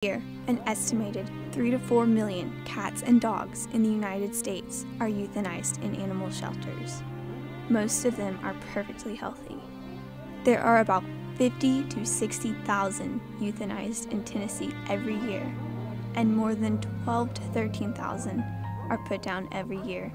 Year, an estimated 3 to 4 million cats and dogs in the United States are euthanized in animal shelters. Most of them are perfectly healthy. There are about 50 to 60,000 euthanized in Tennessee every year, and more than 12 to 13,000 are put down every year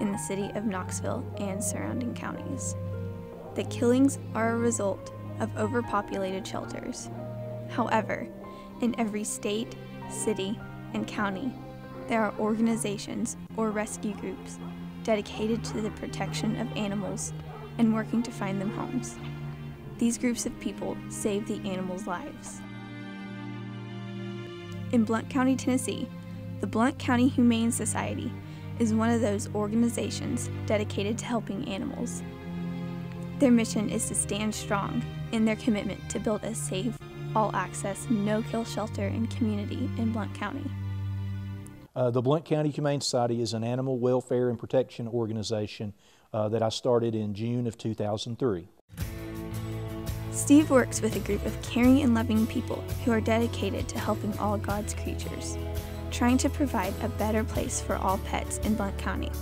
in the city of Knoxville and surrounding counties. The killings are a result of overpopulated shelters. However, in every state, city, and county, there are organizations or rescue groups dedicated to the protection of animals and working to find them homes. These groups of people save the animals' lives. In Blount County, Tennessee, the Blount County Humane Society is one of those organizations dedicated to helping animals. Their mission is to stand strong in their commitment to build a safe, all-access, no-kill shelter and community in Blount County. The Blount County Humane Society is an animal welfare and protection organization that I started in June of 2003. Steve works with a group of caring and loving people who are dedicated to helping all God's creatures, trying to provide a better place for all pets in Blount County.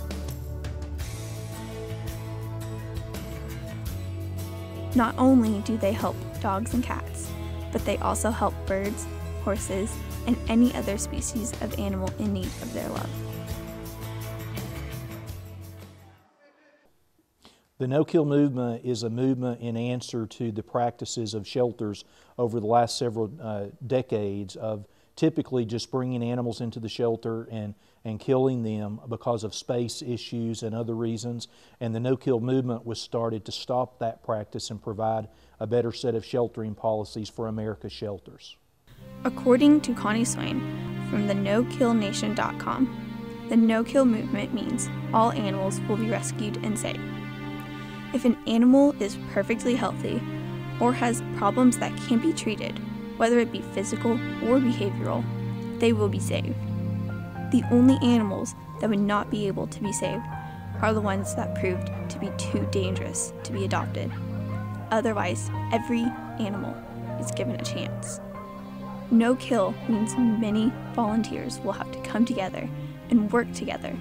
Not only do they help dogs and cats, but they also help birds, horses, and any other species of animal in need of their love. The no-kill movement is a movement in answer to the practices of shelters over the last several decades of typically just bringing animals into the shelter and killing them because of space issues and other reasons. And the no-kill movement was started to stop that practice and provide a better set of sheltering policies for America's shelters. According to Connie Swain from the NoKillNation.com, the no-kill movement means all animals will be rescued and saved. If an animal is perfectly healthy or has problems that can't be treated, whether it be physical or behavioral, they will be saved. The only animals that would not be able to be saved are the ones that proved to be too dangerous to be adopted. Otherwise, every animal is given a chance. No kill means many volunteers will have to come together and work together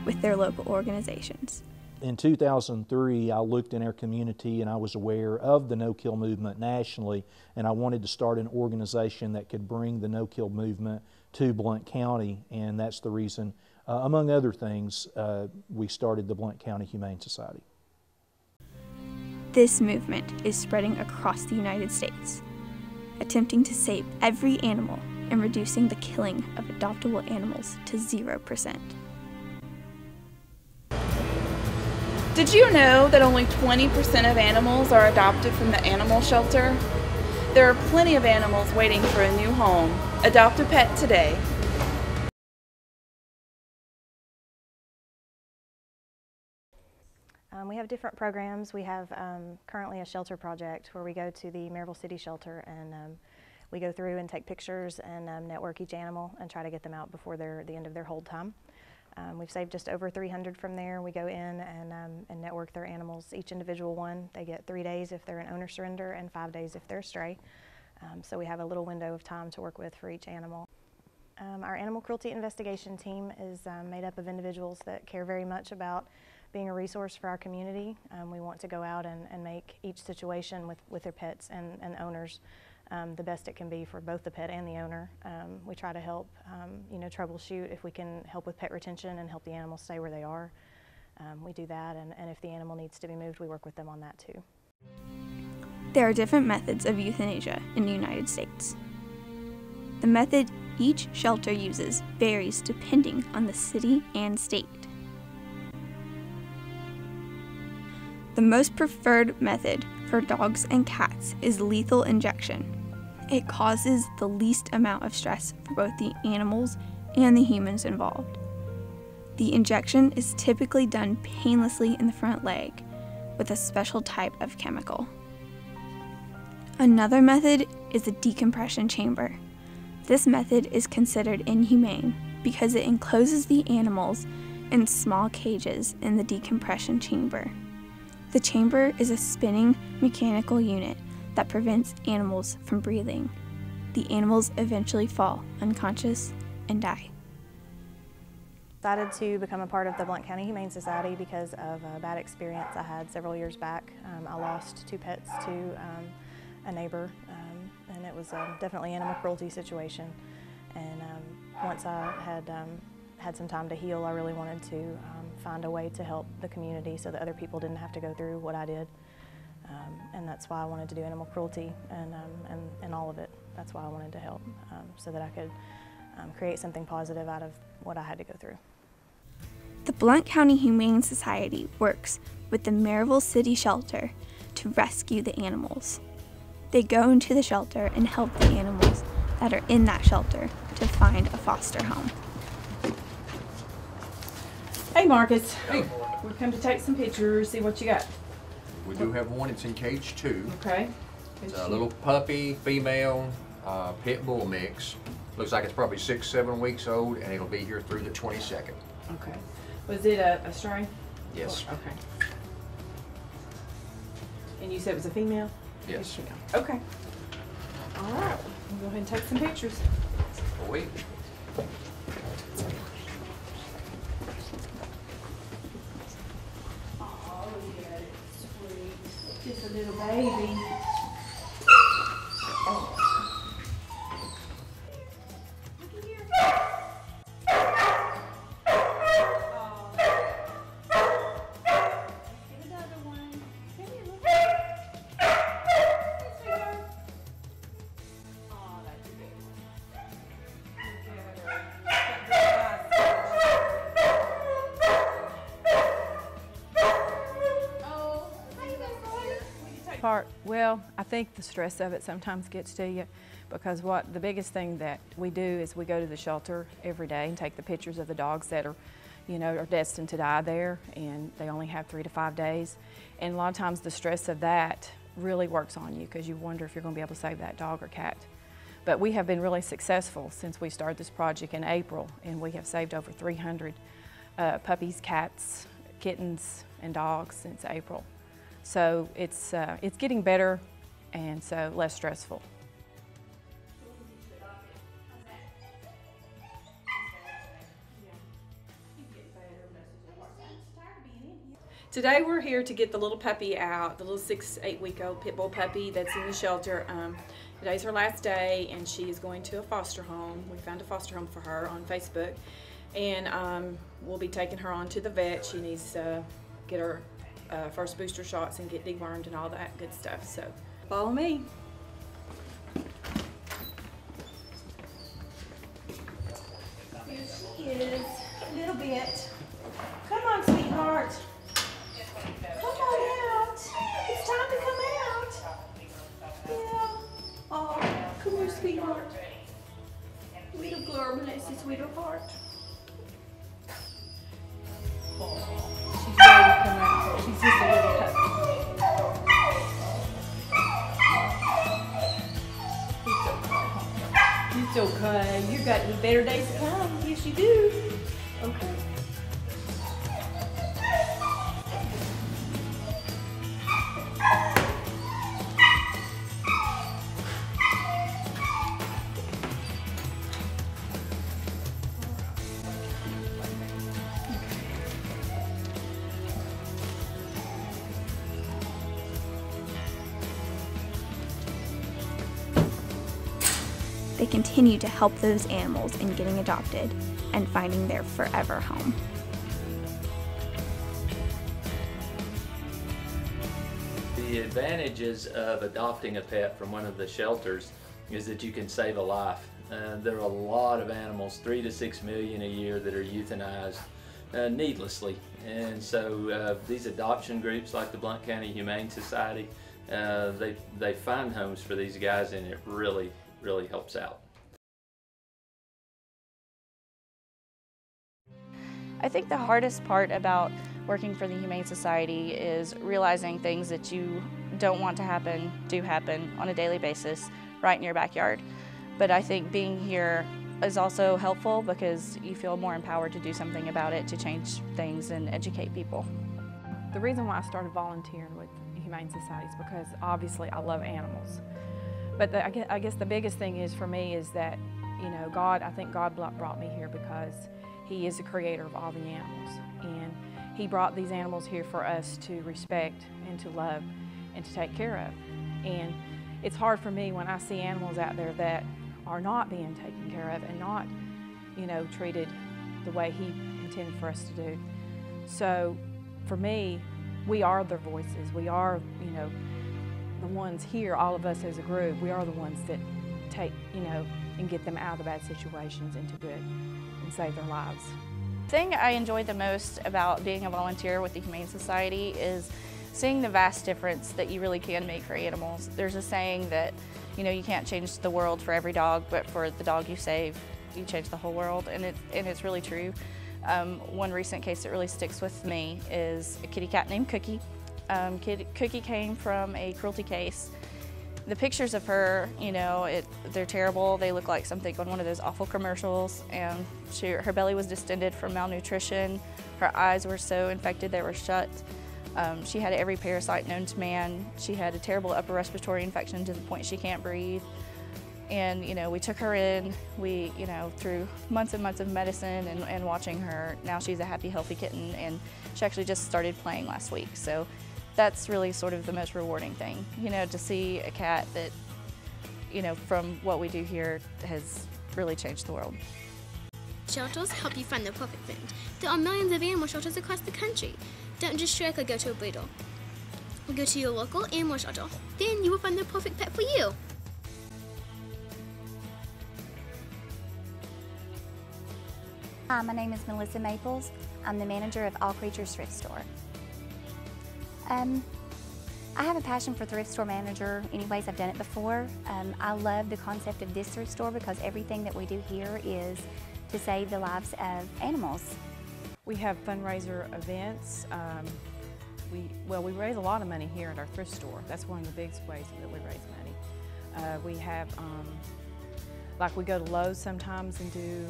with their local organizations. In 2003, I looked in our community and I was aware of the no-kill movement nationally, and I wanted to start an organization that could bring the no-kill movement to Blount County, and that's the reason, among other things, we started the Blount County Humane Society. This movement is spreading across the United States, attempting to save every animal and reducing the killing of adoptable animals to 0%. Did you know that only 20% of animals are adopted from the animal shelter? There are plenty of animals waiting for a new home. Adopt a pet today. We have different programs. We have currently a shelter project where we go to the Maryville City Shelter and we go through and take pictures and network each animal and try to get them out before the end of their hold time. We've saved just over 300 from there. We go in and network their animals, each individual one. They get 3 days if they're an owner surrender and 5 days if they're a stray. So we have a little window of time to work with for each animal. Our animal cruelty investigation team is made up of individuals that care very much about being a resource for our community. We want to go out and make each situation with their pets and owners the best it can be for both the pet and the owner. We try to help, troubleshoot if we can help with pet retention and help the animals stay where they are. We do that, and if the animal needs to be moved, we work with them on that too. There are different methods of euthanasia in the United States. The method each shelter uses varies depending on the city and state. The most preferred method for dogs and cats is lethal injection. It causes the least amount of stress for both the animals and the humans involved. The injection is typically done painlessly in the front leg with a special type of chemical. Another method is the decompression chamber. This method is considered inhumane because it encloses the animals in small cages in the decompression chamber. The chamber is a spinning mechanical unit that prevents animals from breathing. the animals eventually fall unconscious and die. Decided to become a part of the Blount County Humane Society because of a bad experience I had several years back. I lost 2 pets to a neighbor, and it was definitely an animal cruelty situation. And once I had some time to heal, I really wanted to find a way to help the community so that other people didn't have to go through what I did. And that's why I wanted to do animal cruelty and all of it. That's why I wanted to help, so that I could create something positive out of what I had to go through. The Blount County Humane Society works with the Maryville City Shelter to rescue the animals. They go into the shelter and help the animals that are in that shelter to find a foster home. Hey Marcus. Hey. We've come to take some pictures, see what you got. We do have one. It's in cage 2. Okay. It's a little puppy, female, pit bull mix. Looks like it's probably 6-7 weeks old, and it'll be here through the 22nd. Okay. Was it a stray? Yes. Okay. And you said it was a female? Yes. Female. Okay. All right. We'll go ahead and take some pictures. Wait. Oh, yeah, it's sweet. Just a little baby. Oh. Look at here. Get another one. Come here, look. Hey, sweetheart. Oh, that's a big one. Look at her. Got big eyes. Oh, how you doing, boy? Part, well, I think the stress of it sometimes gets to you, because the biggest thing that we do is we go to the shelter every day and take the pictures of the dogs that are, are destined to die there, and they only have 3 to 5 days. And a lot of times the stress of that really works on you, because you wonder if you're going to be able to save that dog or cat. But we have been really successful since we started this project in April, and we have saved over 300 puppies, cats, kittens, and dogs since April. So it's getting better, and so less stressful. Today we're here to get the little puppy out, the little 6-8-week-old pit bull puppy that's in the shelter. Today's her last day, and she is going to a foster home. We found a foster home for her on Facebook, and we'll be taking her on to the vet. She needs to get her first booster shots and get dewormed and all that good stuff. So follow me. Here she is, a little bit. Come on, sweetheart. Come on out. It's time to come out. Yeah. Oh, come here, sweetheart. Little girl, bless you, sweetheart. She's ready to come out. She's just a little puppy. It's okay. You got any better days to come. Yes, you do. Okay. They continue to help those animals in getting adopted and finding their forever home. The advantages of adopting a pet from one of the shelters is that you can save a life. There are a lot of animals, 3 to 6 million a year, that are euthanized needlessly. And so these adoption groups like the Blount County Humane Society, they find homes for these guys, and it really helps out. I think the hardest part about working for the Humane Society is realizing things that you don't want to happen do happen on a daily basis right in your backyard. But I think being here is also helpful because you feel more empowered to do something about it, to change things and educate people. The reason why I started volunteering with the Humane Society is because obviously I love animals. But I guess the biggest thing is for me is that, you know, I think God brought me here because He is the creator of all the animals. And He brought these animals here for us to respect and to love and to take care of. And it's hard for me when I see animals out there that are not being taken care of and not, you know, treated the way He intended for us to do. So for me, we are their voices. We are, you know, the ones here, all of us as a group, we are the ones that take, you know, and get them out of the bad situations into good and save their lives. The thing I enjoy the most about being a volunteer with the Humane Society is seeing the vast difference that you really can make for animals. There's a saying that, you know, you can't change the world for every dog, but for the dog you save, you change the whole world, and it's really true. One recent case that really sticks with me is a kitty cat named Cookie. Cookie came from a cruelty case. The pictures of her, you know, they're terrible. They look like something on one of those awful commercials, and her belly was distended from malnutrition. Her eyes were so infected they were shut. She had every parasite known to man. She had a terrible upper respiratory infection to the point she can't breathe. And, you know, we took her in. We, you know, through months and months of medicine and watching her, now she's a happy, healthy kitten, and she actually just started playing last week. So that's really sort of the most rewarding thing, you know, to see a cat that, you know, from what we do here has really changed the world. Shelters help you find the perfect friend. There are millions of animal shelters across the country. Don't just shrek or go to a breeder. Go to your local animal shelter. Then you will find the perfect pet for you. Hi, my name is Melissa Maples. I'm the manager of All Creatures Thrift Store. I have a passion for thrift store manager. Anyways, I've done it before. I love the concept of this thrift store because everything that we do here is to save the lives of animals. We have fundraiser events. We raise a lot of money here at our thrift store. That's one of the biggest ways that we raise money. We have, like we go to Lowe's sometimes and do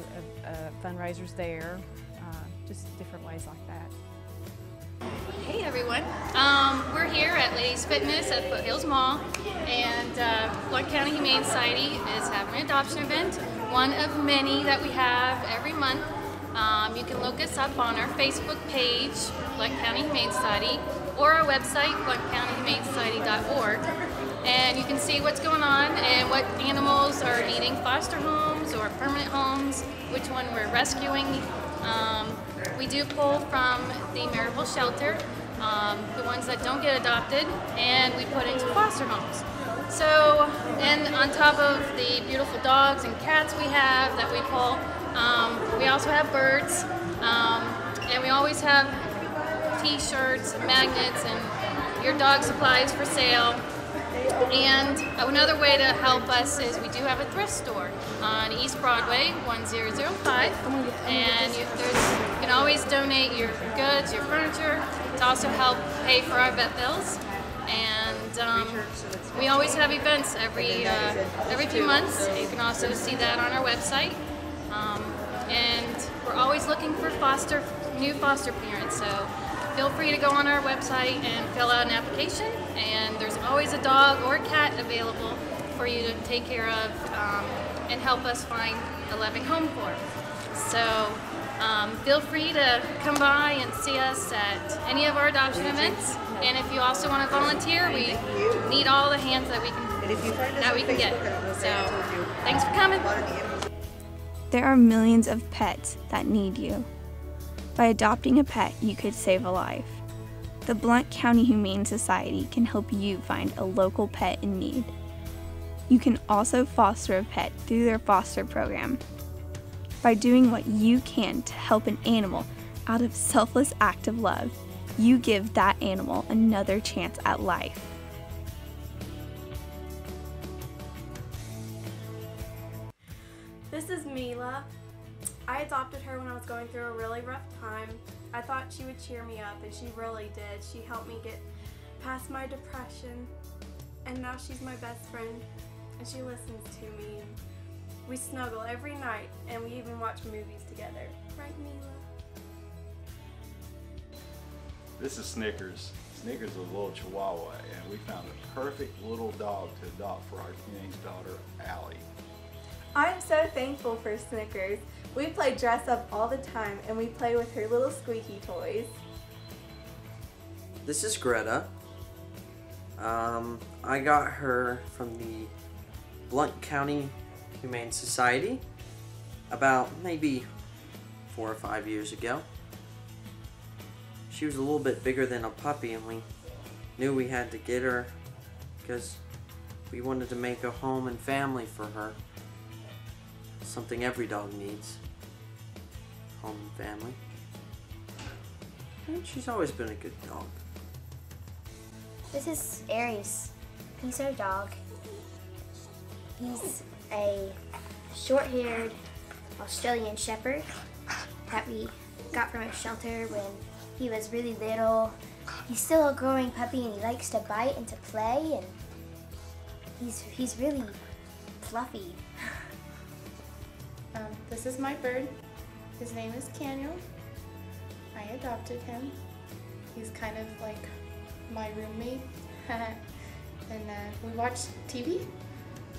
fundraisers there, just different ways like that. Hey everyone, we're here at Ladies Fitness at Foothills Mall, and Blount County Humane Society is having an adoption event, one of many that we have every month. You can look us up on our Facebook page, Blount County Humane Society, or our website, blountcountyhumanesociety.org, and you can see what's going on and what animals are needing foster homes or permanent homes, which one we're rescuing. We do pull from the Maryville shelter, the ones that don't get adopted, and we put into foster homes. So, and on top of the beautiful dogs and cats we have that we pull, we also have birds, and we always have t-shirts, magnets, and your dog supplies for sale. And another way to help us is we do have a thrift store on East Broadway, 1005, and you can always donate your goods, your furniture, to also help pay for our vet bills. And we always have events every few months. You can also see that on our website. And we're always looking for new foster parents, so feel free to go on our website and fill out an application, and there's always a dog or a cat available for you to take care of and help us find a loving home for. So feel free to come by and see us at any of our adoption events, and if you also want to volunteer, we need all the hands that we can get. So thanks for coming. There are millions of pets that need you. By adopting a pet, you could save a life. The Blount County Humane Society can help you find a local pet in need. You can also foster a pet through their foster program. By doing what you can to help an animal out of selfless act of love, you give that animal another chance at life. This is Mila. I adopted her when I was going through a really rough time. I thought she would cheer me up, and she really did. She helped me get past my depression, and now she's my best friend, and she listens to me. We snuggle every night, and we even watch movies together. Right, Mila? This is Snickers. Snickers is a little Chihuahua, and we found a perfect little dog to adopt for our teenage daughter, Allie. I'm so thankful for Snickers. We play dress up all the time, and we play with her little squeaky toys. This is Greta. I got her from the Blount County Humane Society about maybe 4 or 5 years ago. She was a little bit bigger than a puppy, and we knew we had to get her because we wanted to make a home and family for her. Something every dog needs. Home and family. And she's always been a good dog. This is Aries. He's our dog. He's a short-haired Australian Shepherd that we got from a shelter when he was really little. He's still a growing puppy, and he likes to bite and to play, and he's really fluffy. This is my bird. His name is Daniel. I adopted him. He's kind of like my roommate. And we watch TV,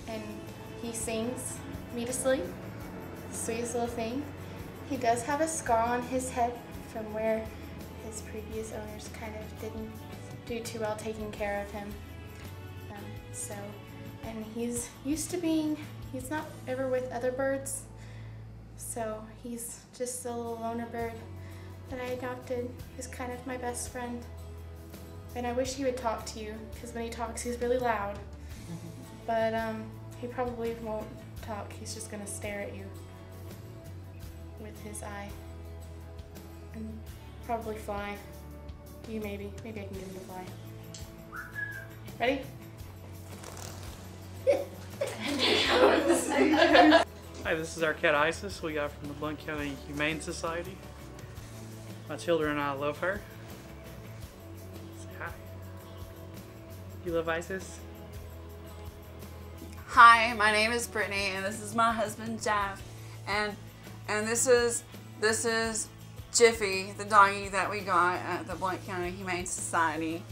and he sings me to sleep. Sweetest little thing. He does have a scar on his head from where his previous owners kind of didn't do too well taking care of him. And he's used to he's not ever with other birds, so he's just a little loner bird that I adopted. He's kind of my best friend. And I wish he would talk to you, because when he talks, he's really loud. But he probably won't talk. He's just gonna stare at you with his eye. And probably fly. You maybe. Maybe I can get him to fly. Ready? Hi, this is our cat Isis. We got from the Blount County Humane Society. My children and I love her. Say hi. You love Isis? Hi, my name is Brittany, and this is my husband Jeff, and this is Jiffy, the doggy that we got at the Blount County Humane Society.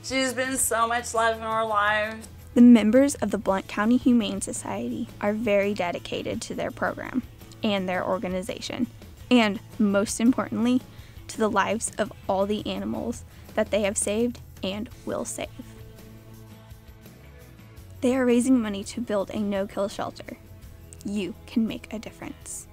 She's been so much love in our lives. The members of the Blount County Humane Society are very dedicated to their program and their organization, and most importantly, to the lives of all the animals that they have saved and will save. They are raising money to build a no-kill shelter. You can make a difference.